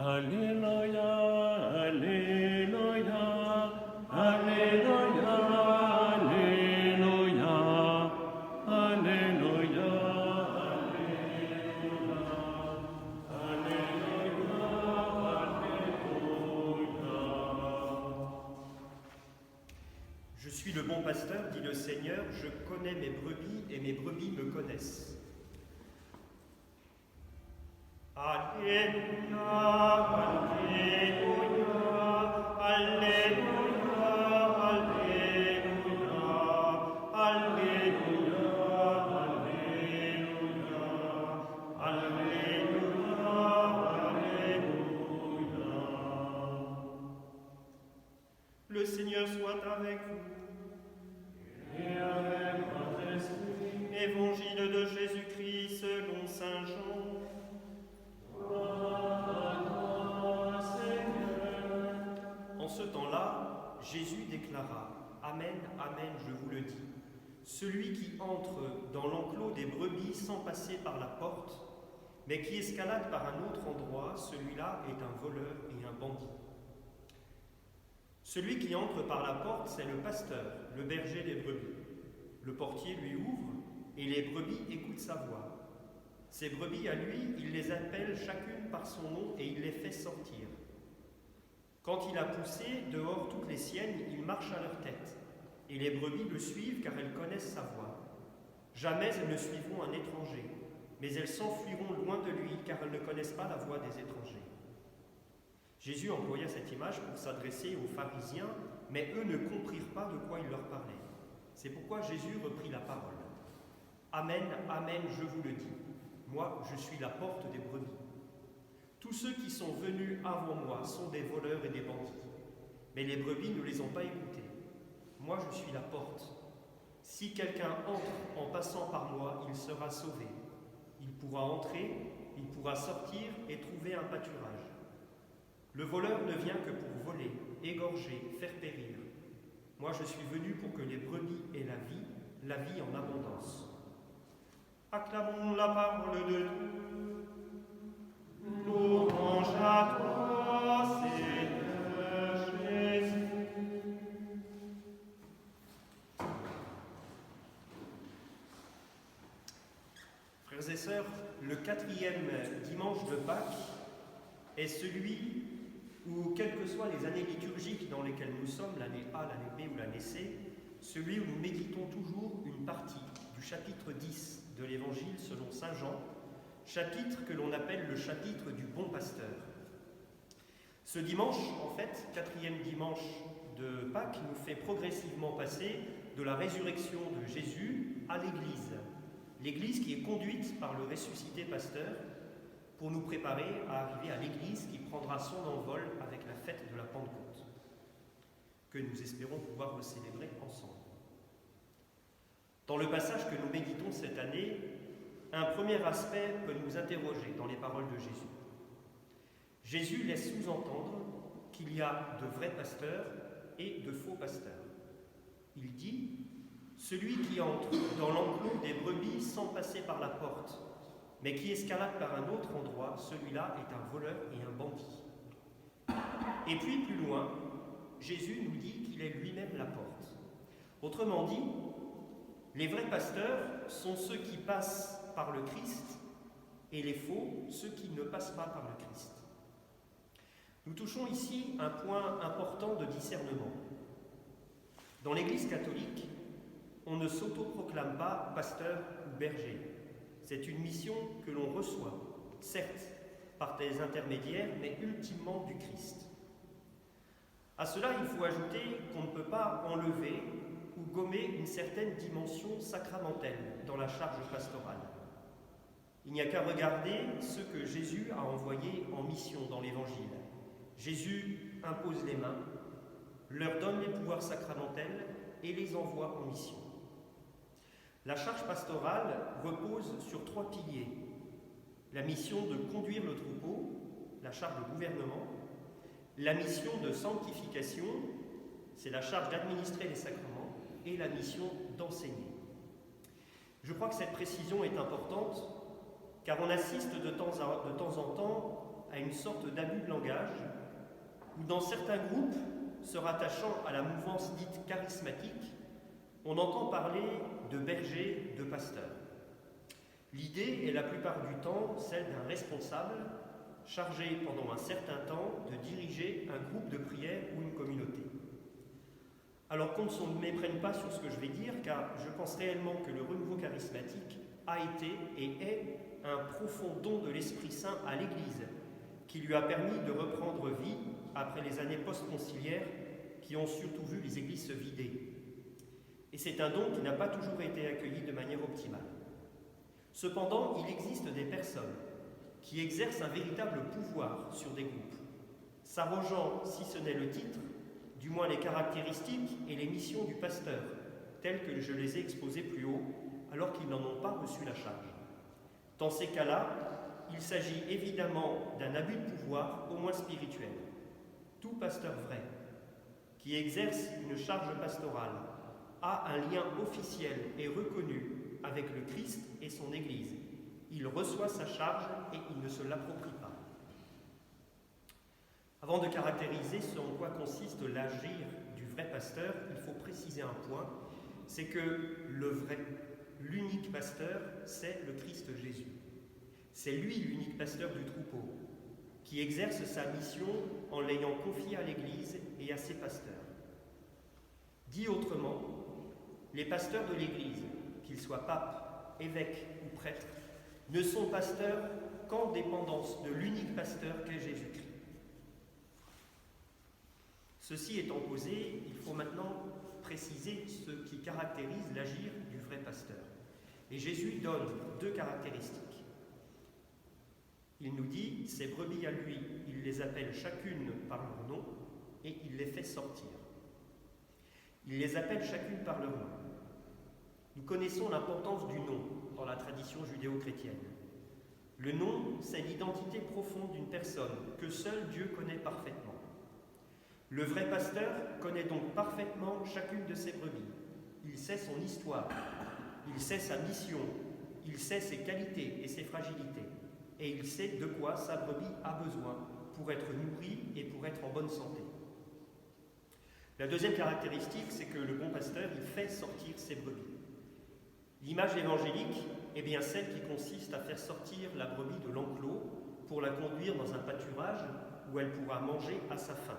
Alléluia, Alléluia, Alléluia, Alléluia, Alléluia, Alléluia, Alléluia. Je suis le bon pasteur, dit le Seigneur, je connais mes brebis et mes brebis me connaissent. Alléluia, Alléluia, Alléluia, Alléluia, Alléluia, Alléluia, Alléluia, Alléluia. Le Seigneur soit avec vous. Et avec votre esprit. Évangile de Jésus-Christ selon saint Jean. En ce temps-là, Jésus déclara « Amen, Amen, je vous le dis. Celui qui entre dans l'enclos des brebis sans passer par la porte, mais qui escalade par un autre endroit, celui-là est un voleur et un bandit. Celui qui entre par la porte, c'est le pasteur, le berger des brebis. Le portier lui ouvre et les brebis écoutent sa voix. Ces brebis à lui, il les appelle chacune par son nom et il les fait sortir. Quand il a poussé dehors toutes les siennes, il marche à leur tête. Et les brebis le suivent car elles connaissent sa voix. Jamais elles ne suivront un étranger, mais elles s'enfuiront loin de lui car elles ne connaissent pas la voix des étrangers. Jésus employa cette image pour s'adresser aux pharisiens, mais eux ne comprirent pas de quoi il leur parlait. C'est pourquoi Jésus reprit la parole. Amen, Amen, je vous le dis. Moi, je suis la porte des brebis. Tous ceux qui sont venus avant moi sont des voleurs et des bandits. Mais les brebis ne les ont pas écoutés. Moi, je suis la porte. Si quelqu'un entre en passant par moi, il sera sauvé. Il pourra entrer, il pourra sortir et trouver un pâturage. Le voleur ne vient que pour voler, égorger, faire périr. Moi, je suis venu pour que les brebis aient la vie en abondance. Acclamons la parole de Dieu. Louange à toi, Seigneur Jésus. Frères et sœurs, le 4e dimanche de Pâques est celui où, quelles que soient les années liturgiques dans lesquelles nous sommes, l'année A, l'année B ou l'année C, celui où nous méditons toujours une partie du chapitre 10 de l'Évangile selon saint Jean, chapitre que l'on appelle le chapitre du bon pasteur. Ce dimanche, en fait, 4e dimanche de Pâques, nous fait progressivement passer de la résurrection de Jésus à l'Église. L'Église qui est conduite par le ressuscité pasteur pour nous préparer à arriver à l'Église qui prendra son envol avec la fête de la Pentecôte, que nous espérons pouvoir le célébrer ensemble. Dans le passage que nous méditons cette année, un premier aspect peut nous interroger dans les paroles de Jésus. Jésus laisse sous-entendre qu'il y a de vrais pasteurs et de faux pasteurs. Il dit « Celui qui entre dans l'enclos des brebis sans passer par la porte, mais qui escalade par un autre endroit, celui-là est un voleur et un bandit. » Et puis plus loin, Jésus nous dit qu'il est lui-même la porte. Autrement dit, les vrais pasteurs sont ceux qui passent par le Christ et les faux, ceux qui ne passent pas par le Christ. Nous touchons ici un point important de discernement. Dans l'Église catholique, on ne s'autoproclame pas pasteur ou berger. C'est une mission que l'on reçoit, certes, par des intermédiaires, mais ultimement du Christ. À cela, il faut ajouter qu'on ne peut pas enlever ou gommer une certaine dimension sacramentelle dans la charge pastorale. Il n'y a qu'à regarder ce que Jésus a envoyé en mission dans l'Évangile. Jésus impose les mains, leur donne les pouvoirs sacramentels et les envoie en mission. La charge pastorale repose sur 3 piliers. La mission de conduire le troupeau, la charge de gouvernement, la mission de sanctification, c'est la charge d'administrer les sacrements, et la mission d'enseigner. Je crois que cette précision est importante, car on assiste de temps en temps à une sorte d'abus de langage, où dans certains groupes se rattachant à la mouvance dite charismatique, on entend parler de berger, de pasteur. L'idée est la plupart du temps celle d'un responsable chargé pendant un certain temps de diriger un groupe de prière ou une communauté. Alors qu'on ne se méprenne pas sur ce que je vais dire, car je pense réellement que le renouveau charismatique a été et est un profond don de l'Esprit Saint à l'Église, qui lui a permis de reprendre vie après les années post-conciliaires qui ont surtout vu les églises se vider. Et c'est un don qui n'a pas toujours été accueilli de manière optimale. Cependant, il existe des personnes qui exercent un véritable pouvoir sur des groupes, s'arrogeant, si ce n'est le titre, du moins les caractéristiques et les missions du pasteur, telles que je les ai exposées plus haut, alors qu'ils n'en ont pas reçu la charge. Dans ces cas-là, il s'agit évidemment d'un abus de pouvoir, au moins spirituel. Tout pasteur vrai, qui exerce une charge pastorale, a un lien officiel et reconnu avec le Christ et son Église. Il reçoit sa charge et il ne se l'approprie pas. Avant de caractériser ce en quoi consiste l'agir du vrai pasteur, il faut préciser un point, c'est que l'unique pasteur, c'est le Christ Jésus. C'est lui l'unique pasteur du troupeau, qui exerce sa mission en l'ayant confiée à l'Église et à ses pasteurs. Dit autrement, les pasteurs de l'Église, qu'ils soient papes, évêques ou prêtres, ne sont pasteurs qu'en dépendance de l'unique pasteur qu'est Jésus-Christ. Ceci étant posé, il faut maintenant préciser ce qui caractérise l'agir du vrai pasteur. Et Jésus donne deux caractéristiques. Il nous dit, ses brebis à lui, il les appelle chacune par leur nom et il les fait sortir. Il les appelle chacune par leur nom. Nous connaissons l'importance du nom dans la tradition judéo-chrétienne. Le nom, c'est l'identité profonde d'une personne que seul Dieu connaît parfaitement. Le vrai pasteur connaît donc parfaitement chacune de ses brebis. Il sait son histoire, il sait sa mission, il sait ses qualités et ses fragilités, et il sait de quoi sa brebis a besoin pour être nourrie et pour être en bonne santé. La deuxième caractéristique, c'est que le bon pasteur, il fait sortir ses brebis. L'image évangélique est bien celle qui consiste à faire sortir la brebis de l'enclos pour la conduire dans un pâturage où elle pourra manger à sa faim.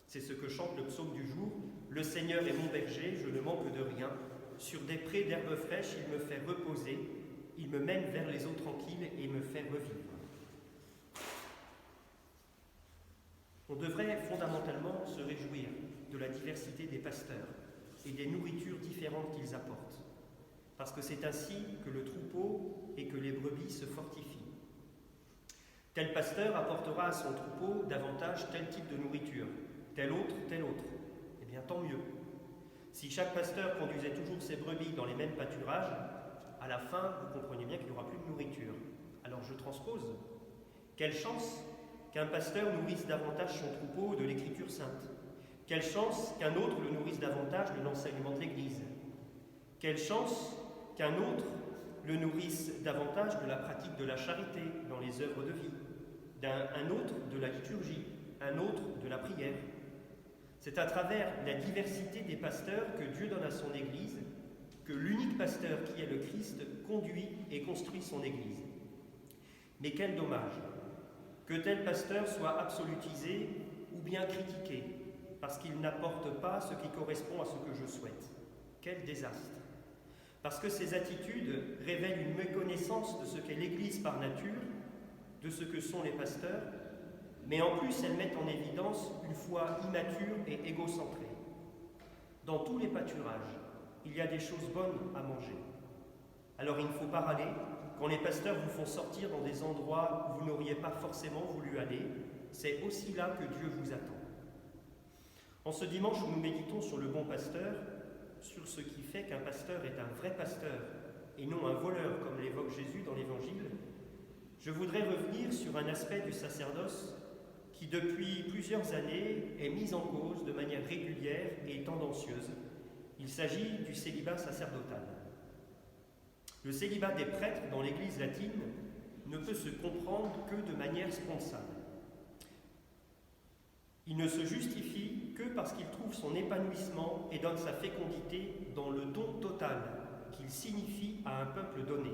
C'est ce que chante le psaume du jour. « Le Seigneur est mon berger, je ne manque de rien. Sur des prés d'herbes fraîches, il me fait reposer. Il me mène vers les eaux tranquilles et me fait revivre. » On devrait fondamentalement se réjouir de la diversité des pasteurs et des nourritures différentes qu'ils apportent, parce que c'est ainsi que le troupeau et que les brebis se fortifient. Tel pasteur apportera à son troupeau davantage tel type de nourriture, tel autre. Eh bien, tant mieux. Si chaque pasteur conduisait toujours ses brebis dans les mêmes pâturages, à la fin, vous comprenez bien qu'il n'y aura plus de nourriture. Alors je transpose. Quelle chance qu'un pasteur nourrisse davantage son troupeau de l'Écriture sainte. Quelle chance qu'un autre le nourrisse davantage de l'enseignement de l'Église. Quelle chance qu'un autre le nourrisse davantage de la pratique de la charité dans les œuvres de vie, un autre de la liturgie, un autre de la prière. C'est à travers la diversité des pasteurs que Dieu donne à son Église que l'unique pasteur qui est le Christ conduit et construit son Église. Mais quel dommage que tel pasteur soit absolutisé ou bien critiqué parce qu'il n'apporte pas ce qui correspond à ce que je souhaite. Quel désastre! Parce que ces attitudes révèlent une méconnaissance de ce qu'est l'Église par nature, de ce que sont les pasteurs, mais en plus elles mettent en évidence une foi immature et égocentrée. Dans tous les pâturages, il y a des choses bonnes à manger. Alors il ne faut pas râler quand les pasteurs vous font sortir dans des endroits où vous n'auriez pas forcément voulu aller. C'est aussi là que Dieu vous attend. En ce dimanche où nous méditons sur le bon pasteur, sur ce qui fait qu'un pasteur est un vrai pasteur et non un voleur comme l'évoque Jésus dans l'Évangile, je voudrais revenir sur un aspect du sacerdoce qui depuis plusieurs années est mis en cause de manière régulière et tendancieuse. Il s'agit du célibat sacerdotal. Le célibat des prêtres dans l'Église latine ne peut se comprendre que de manière spontanée. Il ne se justifie que parce qu'il trouve son épanouissement et donne sa fécondité dans le don total qu'il signifie à un peuple donné.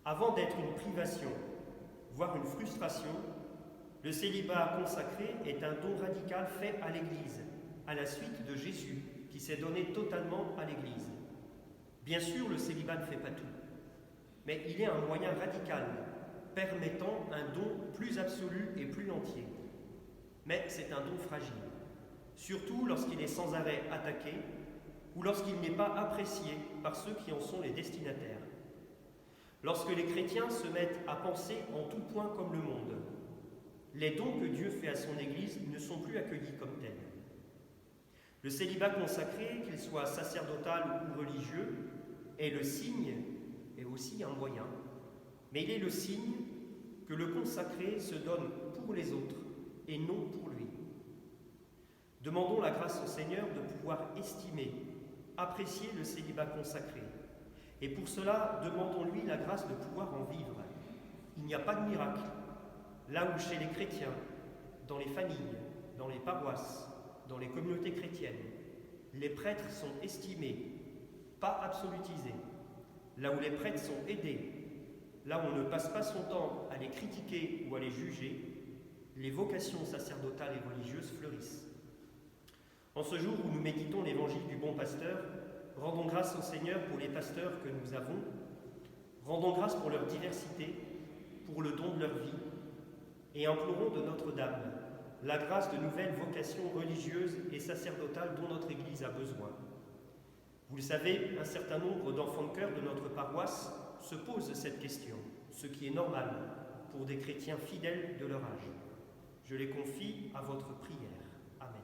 Avant d'être une privation, voire une frustration, le célibat consacré est un don radical fait à l'Église, à la suite de Jésus, qui s'est donné totalement à l'Église. Bien sûr, le célibat ne fait pas tout, mais il est un moyen radical, permettant un don plus absolu et plus entier. Mais c'est un don fragile, surtout lorsqu'il est sans arrêt attaqué ou lorsqu'il n'est pas apprécié par ceux qui en sont les destinataires. Lorsque les chrétiens se mettent à penser en tout point comme le monde, les dons que Dieu fait à son Église ne sont plus accueillis comme tels. Le célibat consacré, qu'il soit sacerdotal ou religieux, est le signe et aussi un moyen, mais il est le signe que le consacré se donne pour les autres et non pour lui. Demandons la grâce au Seigneur de pouvoir estimer, apprécier le célibat consacré. Et pour cela, demandons-lui la grâce de pouvoir en vivre. Il n'y a pas de miracle. Là où chez les chrétiens, dans les familles, dans les paroisses, dans les communautés chrétiennes, les prêtres sont estimés, pas absolutisés. Là où les prêtres sont aidés, là où on ne passe pas son temps à les critiquer ou à les juger, les vocations sacerdotales et religieuses fleurissent. En ce jour où nous méditons l'évangile du bon pasteur, rendons grâce au Seigneur pour les pasteurs que nous avons, rendons grâce pour leur diversité, pour le don de leur vie, et implorons de Notre-Dame la grâce de nouvelles vocations religieuses et sacerdotales dont notre Église a besoin. Vous le savez, un certain nombre d'enfants de chœur de notre paroisse se posent cette question, ce qui est normal pour des chrétiens fidèles de leur âge. Je les confie à votre prière. Amen.